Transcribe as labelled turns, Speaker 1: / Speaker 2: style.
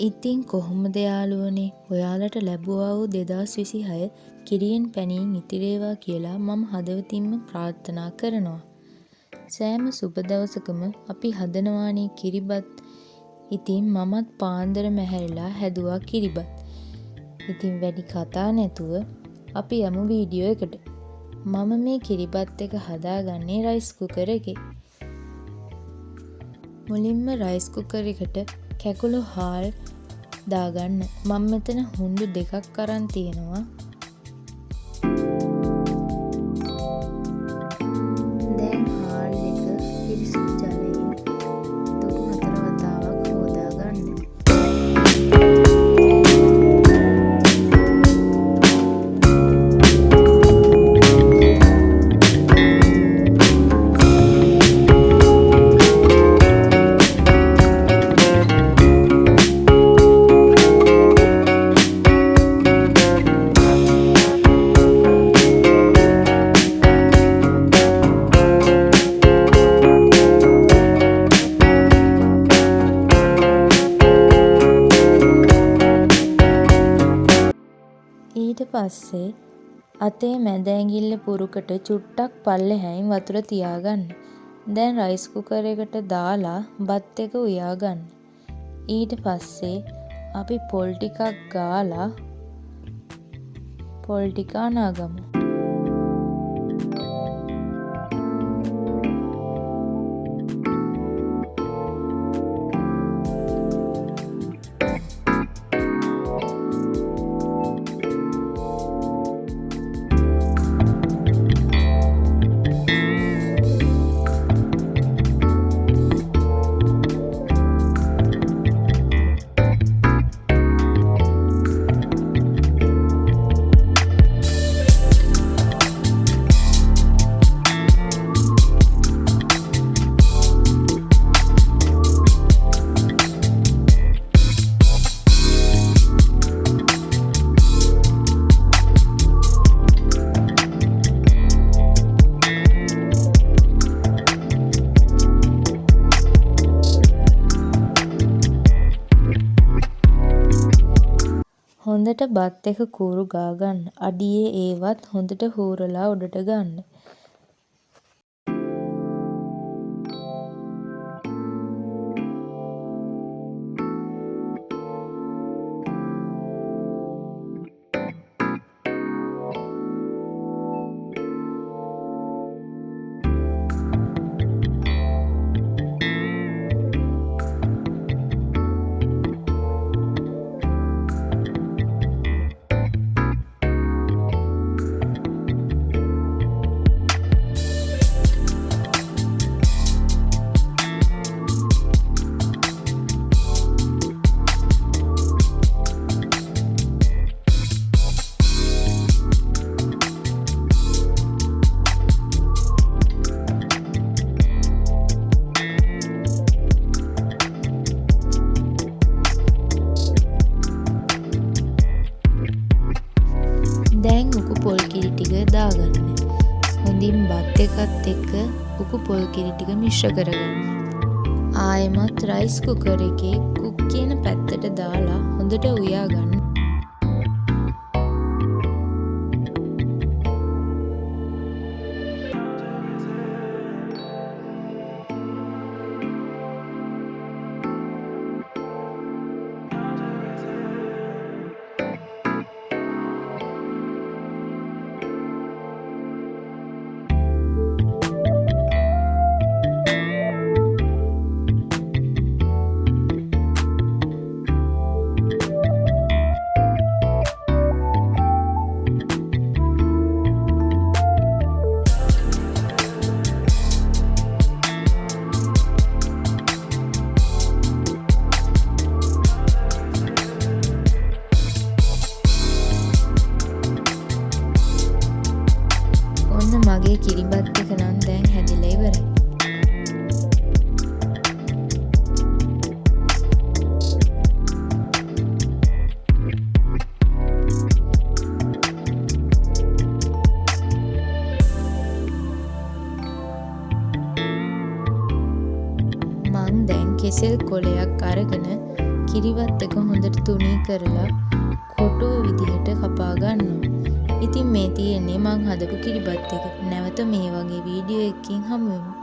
Speaker 1: ඉතින් කොහොමද යාළුවනේ ඔයාලට ලැබුවා වූ 2026 කිරියෙන් පැණියෙන් ඉතිරේවා කියලා මම හදවතින්ම ප්‍රාර්ථනා කරනවා. සෑම සුබ දවසකම අපි හදනවානේ කිරිබත්. ඉතින් මමත් පාන්දරම ඇහැරිලා හැදුවා කිරිබත්. ඉතින් වැඩි කතා නැතුව අපි යමු වීඩියෝ එකට. මම මේ කිරිබත් එක හදාගන්නේ රයිස් කුකර් එකේ. මුලින්ම රයිස් කුකර් එකට කැකුළු හාල් දාගන්න. මම මෙතන හුණ්ඩු 2ක් අරන් තියෙනවා. දැන් හාල් එක පිරිසිදු ජලයෙන් තුරු 4 වතාවක් හොදා ගන්න. ඊට පස්සේ අතේ මැද ඇඟිල්ල පුරුකට චුට්ටක් පල්ලෙහායින් වතුර තියාගන්න. දැන් රයිස් කුකර් එකට දාලා බත් එක උයාගන්න. ඊට පස්සේ අපි පොල් ටිකක් ගාලා පොල් ටික අනාගමු. හොඳට බත් එක කූරු ගාගන්න. අඩියේ ඒවත් හොඳට හූරලා උඩට ගන්න. දැන් උකු පොල් කිරි ටික දාගන්න. හොඳින් බත් එකත් එක්ක උකු පොල් කිරි ටික මිශ්‍ර කරගන්න. ආයෙමත් රයිස් කුකර් එකේ කුක් කියන පැත්තට දාලා හොඳට උයා ගන්න. මගේ කිරිබත් එක නම් දැන් හැදිලා ඉවරයි. මං දැන් කෙසෙල් කොලයක් අරගෙන කිරිවත් එක හොඳට තුනී කරලා කොටුව විදිහට කපා ගන්නවා. ඉතින් මේ තියෙන්නේ මං හදපු කිරිබත් එක. නැවත මේ වගේ වීඩියෝ එකකින් හමු වෙමු.